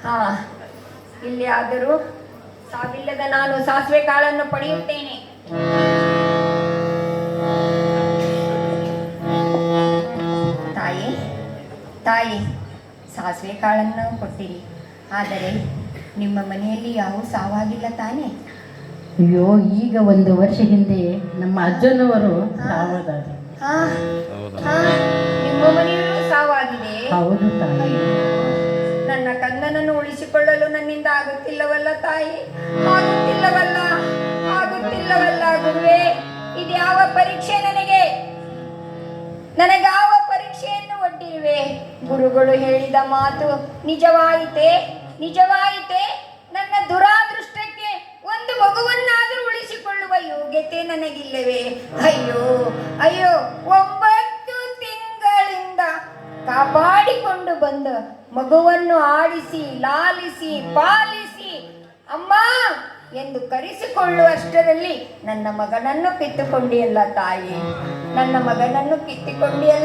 ಹಾ, ಇಲ್ಲಿ ಆದರೂ ಸಾವಿಲ್ಲದ ನಾನು ಸಾಸಿವೆ ಕಾಳನ್ನು ಪಡೆಯುತ್ತೇನೆ. ತಾಯಿ ತಾಯಿ, ಸಾಸಿವೆ ಕಾಳನ್ನು ಕೊಟ್ಟಿರಿ, ಆದರೆ ನಿಮ್ಮ ಮನೆಯಲ್ಲಿ ಯಾವ ಸಾವಾಗಿಲ್ಲ ತಾನೇ? ಅಯ್ಯೋ, ಈಗ 1 ವರ್ಷ ಹಿಂದೆ ನಮ್ಮ ಅಜ್ಜನವರು ಸಾವದಾರೆ. ನಿಮ್ಮ ಮನೆಯಲ್ಲೂ ಸಾವಾಗಿದೆ? ಹೌದು ತಾಯಿ. ನನ್ನ ಕಂದನನ್ನು ಉಳಿಸಿಕೊಳ್ಳಲು ನನ್ನಿಂದ ಆಗುತ್ತಿಲ್ಲವಲ್ಲ ತಾಯಿ, ಆಗುತ್ತಿಲ್ಲವಲ್ಲ ಆಗುತ್ತಿಲ್ಲವಲ್ಲ ಗುರುವೇ. ಇದ್ಯಾವ ಪರೀಕ್ಷೆ ನನಗಾವ ಪರೀಕ್ಷೆಯನ್ನು ಒಡ್ಡಿರುವೆ? ಗುರುಗಳು ಹೇಳಿದ ಮಾತು ನಿಜವಾಯಿತೆ? ನನ್ನ ದುರಾದೃಷ್ಟಕ್ಕೆ ಒಂದು ಮಗುವನ್ನಾದರೂ ಉಳಿಸಿಕೊಳ್ಳುವ ಯೋಗ್ಯತೆ ನನಗಿಲ್ಲವೇ? ಅಯ್ಯೋ ಅಯ್ಯೋ, 9 ತಿಂಗಳಿಂದ ಕಾಪಾಡಿಕೊಂಡು ಬಂದ ಮಗುವನ್ನು ಆಡಿಸಿ ಲಾಲಿಸಿ ಪಾಲಿಸಿ ಅಮ್ಮ ಎಂದು ಕರೆಸಿಕೊಳ್ಳುವಷ್ಟರಲ್ಲಿ ನನ್ನ ಮಗನನ್ನು ಕಿತ್ತುಕೊಂಡಿಯಲ್ಲ ತಾಯಿ, ನನ್ನ ಮಗನನ್ನು ಕಿತ್ತುಕೊಂಡಿಯಲ್ಲ.